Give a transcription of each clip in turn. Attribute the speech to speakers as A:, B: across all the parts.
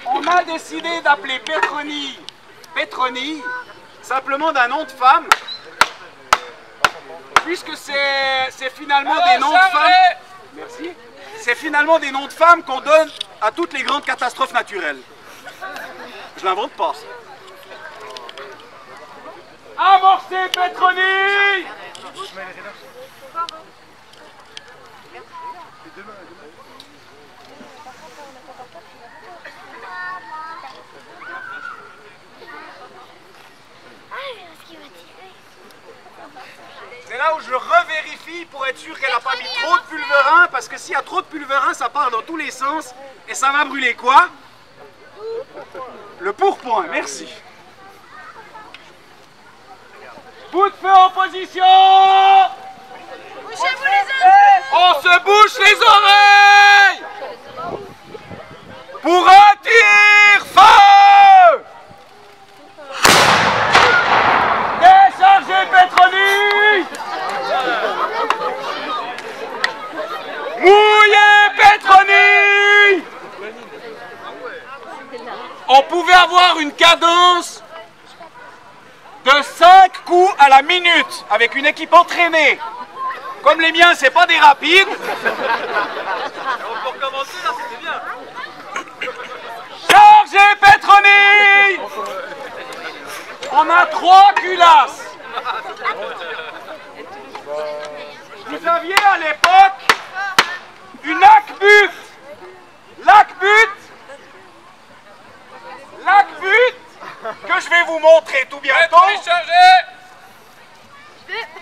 A: on a décidé d'appeler Pétronille Pétronille, simplement d'un nom de femme, puisque c'est finalement des noms de femmes. Merci. C'est finalement des noms de femmes qu'on donne à toutes les grandes catastrophes naturelles. Je l'invente pas. Amorcez Pétronille! C'est là où je revérifie pour être sûr qu'elle n'a pas mis trop de pulvérin, parce que s'il y a trop de pulvérin, ça part dans tous les sens et ça va brûler quoi? Le pourpoint, merci. Bout de feu en position!
B: Bouchez-vous les oreilles!
A: On se bouche les oreilles! Pour un tir, feu! Déchargez Pétronille! Mouillez Pétronille! On pouvait avoir une cadence de 5 coups à la minute avec une équipe entraînée. Comme les miens, c'est pas des rapides. Pour commencer, là, c'était bien. Chargez Pétronille! On a 3 culasses. Vous aviez à l'époque une Lac-But. Que je vais vous montrer tout bientôt.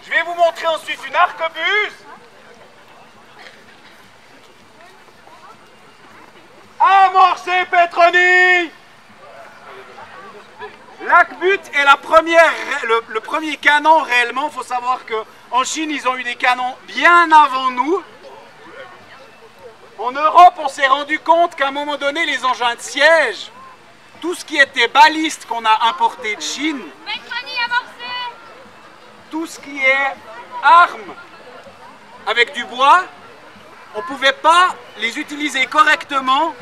A: Je vais vous montrer ensuite une arquebuse. Amorcez Pétronille! Lac-But est le premier canon réellement. Il faut savoir qu'en Chine, ils ont eu des canons bien avant nous. En Europe, on s'est rendu compte qu'à un moment donné, les engins de siège, tout ce qui était baliste qu'on a importé de Chine, tout ce qui est armes avec du bois, on ne pouvait pas les utiliser correctement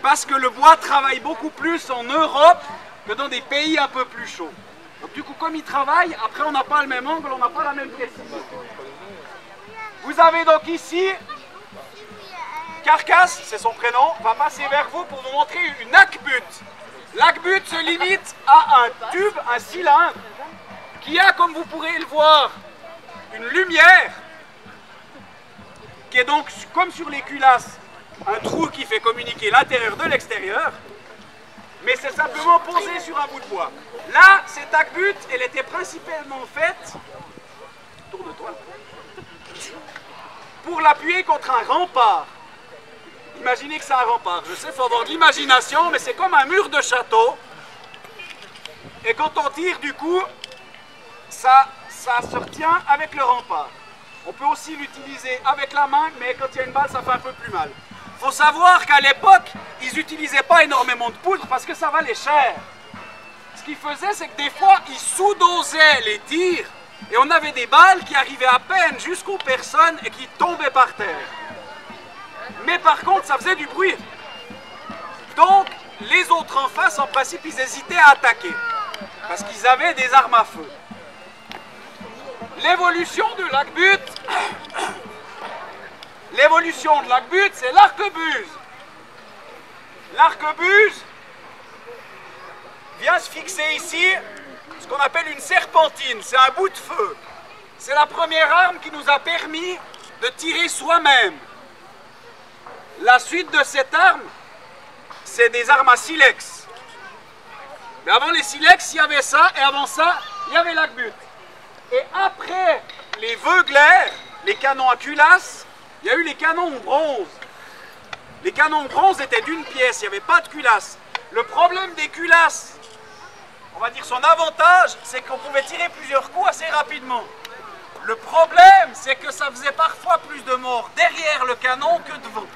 A: parce que le bois travaille beaucoup plus en Europe que dans des pays un peu plus chauds. Donc du coup, comme il travaille, après on n'a pas le même angle, on n'a pas la même précision. Vous avez donc ici, Carcasse, c'est son prénom, va passer vers vous pour vous montrer une Lac-But. Lac-But se limite à un tube, un cylindre, qui a, comme vous pourrez le voir, une lumière, qui est donc, comme sur les culasses, un trou qui fait communiquer l'intérieur de l'extérieur, mais c'est simplement posé sur un bout de bois. Là, cette Lac-But, elle était principalement faite, tourne-toi, pour l'appuyer contre un rempart. Imaginez que c'est un rempart. Je sais, il faut avoir de l'imagination, mais c'est comme un mur de château. Et quand on tire, du coup, ça se retient avec le rempart. On peut aussi l'utiliser avec la main, mais quand il y a une balle, ça fait un peu plus mal. Il faut savoir qu'à l'époque, ils n'utilisaient pas énormément de poudre parce que ça valait cher. Ce qu'ils faisaient, c'est que des fois, ils sous-dosaient les tirs et on avait des balles qui arrivaient à peine jusqu'aux personnes et qui tombaient par terre. Mais par contre, ça faisait du bruit. Donc, les autres en face, en principe, ils hésitaient à attaquer parce qu'ils avaient des armes à feu. L'évolution de Lac-But, c'est l'arquebuse. L'arquebuse vient se fixer ici, ce qu'on appelle une serpentine. C'est un bout de feu. C'est la première arme qui nous a permis de tirer soi-même. La suite de cette arme, c'est des armes à silex. Mais avant les silex, il y avait ça, et avant ça, il y avait Lac-But. Et après les Veuglers, les canons à culasse, il y a eu les canons en bronze. Les canons en bronze étaient d'une pièce, il n'y avait pas de culasse. Le problème des culasses, on va dire son avantage, c'est qu'on pouvait tirer plusieurs coups assez rapidement. Le problème, c'est que ça faisait parfois plus de morts derrière le canon que devant.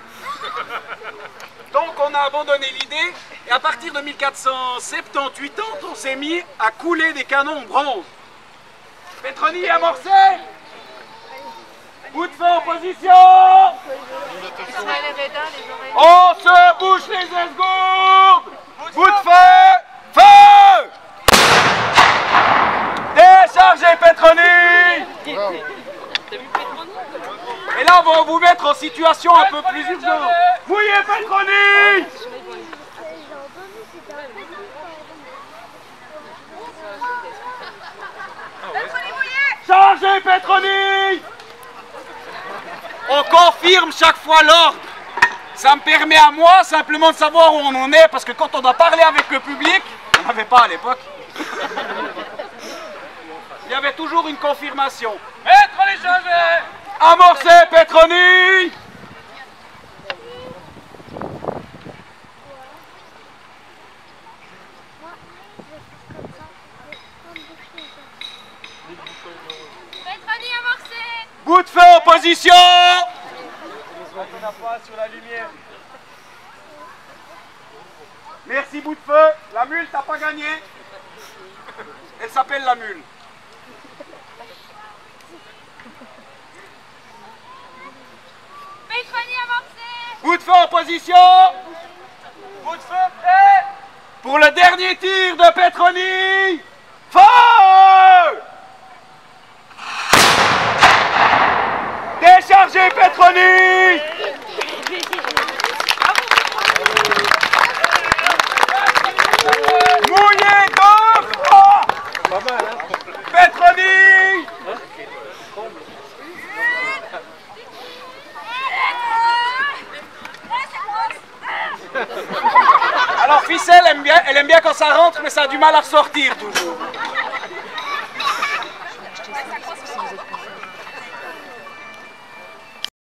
A: Donc on a abandonné l'idée, et à partir de 1478, on s'est mis à couler des canons en bronze. Pétronille amorcée. Bout de feu en position. On se bouche les esgourdes. situation un peu plus urgente. Mouillez Petroni! Chargez Petroni! On confirme chaque fois l'ordre. Ça me permet à moi simplement de savoir où on en est, parce que quand on doit parler avec le public, on n'avait pas à l'époque, il y avait toujours une confirmation. Petroni chargé! Amorcez Petroni!
B: Petroni amorcé!
A: Bout de feu en position! Sur la lumière. Merci bout de feu. La mule, t'as pas gagné. Elle s'appelle la mule.
B: Petroni amorcé!
A: Bout de feu en position. Bout de feu prêt. Pour le dernier tir de Petroni. Feu! Déchargez Petroni! Mouillé de froid! Pas mal, hein? Petroni! Alors Ficelle elle aime bien quand ça rentre, mais ça a du mal à ressortir toujours.